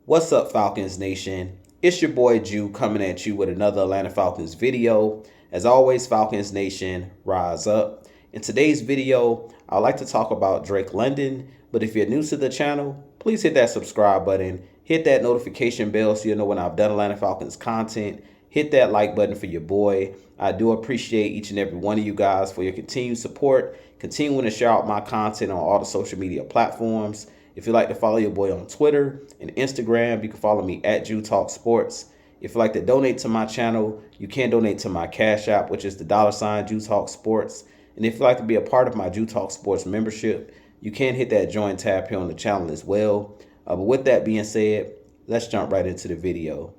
What's up, Falcons Nation? It's your boy Jew coming at you with another Atlanta Falcons video. As always, Falcons Nation, rise up. In today's video, I'd like to talk about Drake London, but if you're new to the channel, please hit that subscribe button, hit that notification bell so you know when I've done Atlanta Falcons content, hit that like button for your boy. I do appreciate each and every one of you guys for your continued support, continuing to share out my content on all the social media platforms. If you'd like to follow your boy on Twitter and Instagram, you can follow me at Jew Talk Sports. If you'd like to donate to my channel, you can donate to my Cash App, which is the $ Jew Talk Sports. And if you'd like to be a part of my Jew Talk Sports membership, you can hit that join tab here on the channel as well. But with that being said, let's jump right into the video.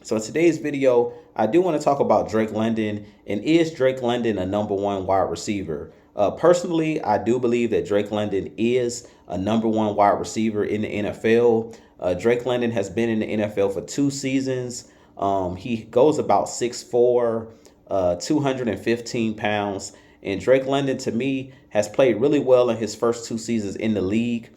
So in today's video, I do want to talk about Drake London, and is Drake London a #1 wide receiver? Personally, I do believe that Drake London is a #1 wide receiver in the NFL. Drake London has been in the NFL for 2 seasons. He goes about 6'4", 215 pounds. And Drake London, to me, has played really well in his first 2 seasons in the league.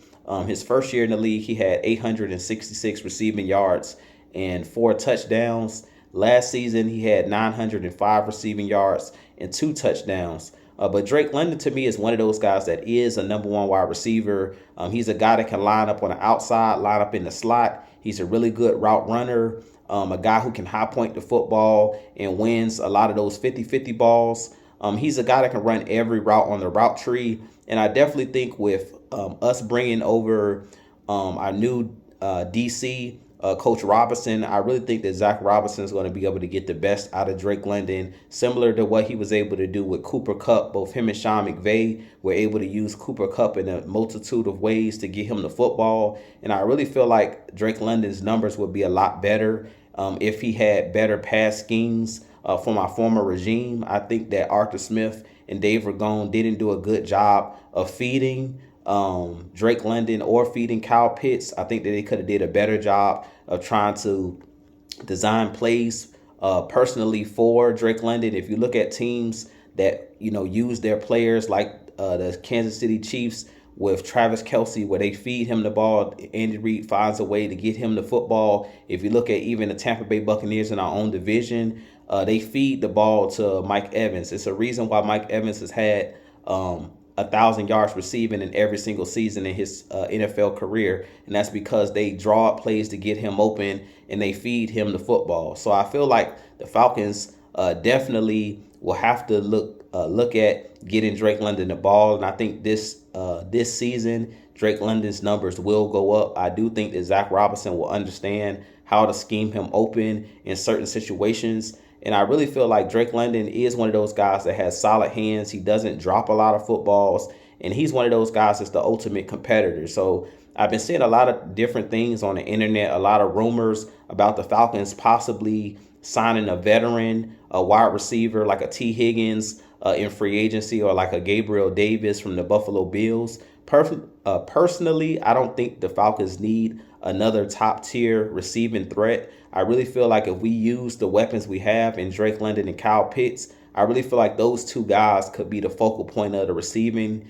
His first year in the league, he had 866 receiving yards and 4 touchdowns. Last season, he had 905 receiving yards and 2 touchdowns. But Drake London, to me, is one of those guys that is a #1 wide receiver. He's a guy that can line up on the outside, line up in the slot. He's a really good route runner, a guy who can high point the football and wins a lot of those 50-50 balls. He's a guy that can run every route on the route tree. And I definitely think with us bringing over our new DC, Coach Robinson, I really think that Zach Robinson is going to be able to get the best out of Drake London, similar to what he was able to do with Cooper Kupp. Both him and Sean McVay were able to use Cooper Kupp in a multitude of ways to get him the football. And I really feel like Drake London's numbers would be a lot better if he had better pass schemes from our former regime. I think that Arthur Smith and Dave Ragone didn't do a good job of feeding Drake London or feeding Kyle Pitts. I think that they could have did a better job of trying to design plays personally for Drake London. If you look at teams that use their players like the Kansas City Chiefs with Travis Kelce, where they feed him the ball, Andy Reid finds a way to get him the football. If you look at even the Tampa Bay Buccaneers in our own division, they feed the ball to Mike Evans. It's a reason why Mike Evans has had 1,000 yards receiving in every single season in his NFL career, and that's because they draw up plays to get him open and they feed him the football. So I feel like the Falcons definitely will have to look at getting Drake London the ball, and I think this season Drake London's numbers will go up. I do think that Zach Robinson will understand how to scheme him open in certain situations. And I really feel like Drake London is one of those guys that has solid hands. He doesn't drop a lot of footballs. And he's one of those guys that's the ultimate competitor. So I've been seeing a lot of different things on the internet, a lot of rumors about the Falcons possibly signing a veteran, a wide receiver like a T. Higgins in free agency, or like a Gabriel Davis from the Buffalo Bills. Personally, I don't think the Falcons need another top tier receiving threat. I really feel like if we use the weapons we have in Drake London and Kyle Pitts, I really feel like those 2 guys could be the focal point of the receiving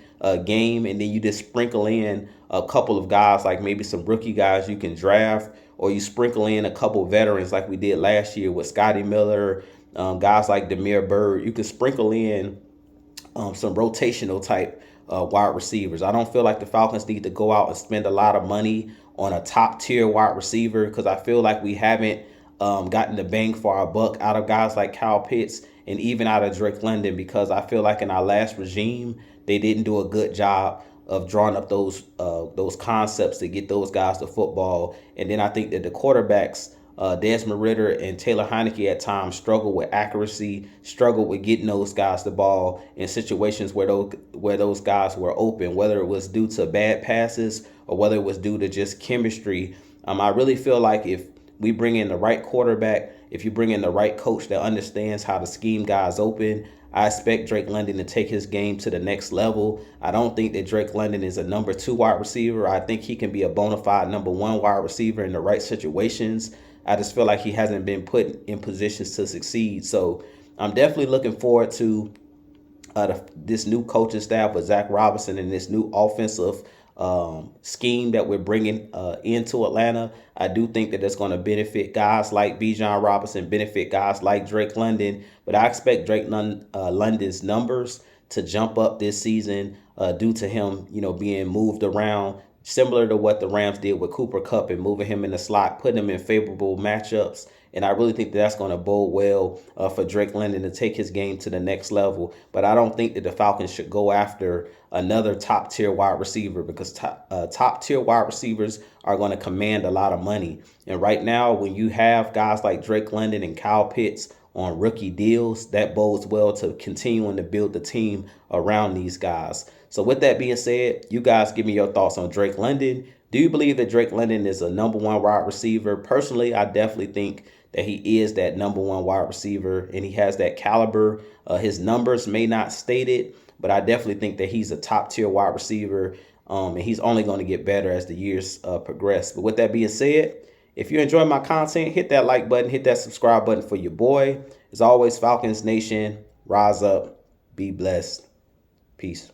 game. And then you just sprinkle in a couple of guys, like maybe some rookie guys you can draft, or you sprinkle in a couple veterans like we did last year with Scotty Miller, guys like Demir Bird. You can sprinkle in some rotational type wide receivers. I don't feel like the Falcons need to go out and spend a lot of money on a top tier wide receiver, because I feel like we haven't gotten the bang for our buck out of guys like Kyle Pitts and even out of Drake London, because I feel like in our last regime they didn't do a good job of drawing up those concepts to get those guys the football. And then I think that the quarterbacks, Desmond Ridder and Taylor Heineke, at times struggle with accuracy, struggle with getting those guys the ball in situations where those guys were open, whether it was due to bad passes or whether it was due to just chemistry. I really feel like if we bring in the right quarterback, if you bring in the right coach that understands how to scheme guys open, I expect Drake London to take his game to the next level. I don't think that Drake London is a #2 wide receiver. I think he can be a bona fide #1 wide receiver in the right situations. I just feel like he hasn't been put in positions to succeed. So I'm definitely looking forward to this new coaching staff with Zach Robinson and this new offensive scheme that we're bringing into Atlanta. I do think that it's going to benefit guys like Bijan Robinson, benefit guys like Drake London, but I expect London's numbers to jump up this season due to him, being moved around, similar to what the Rams did with Cooper Kupp and moving him in the slot, putting him in favorable matchups. And I really think that's going to bode well for Drake London to take his game to the next level. But I don't think that the Falcons should go after another top tier wide receiver, because top tier wide receivers are going to command a lot of money. And right now, when you have guys like Drake London and Kyle Pitts on rookie deals, that bodes well to continuing to build the team around these guys. So with that being said, you guys give me your thoughts on Drake London. Do you believe that Drake London is a #1 wide receiver? Personally, I definitely think that he is that #1 wide receiver, and he has that caliber. His numbers may not state it, but I definitely think that he's a top tier wide receiver, and he's only going to get better as the years progress. But with that being said, if you enjoy my content, hit that like button, hit that subscribe button for your boy. As always, Falcons Nation, rise up, be blessed. Peace.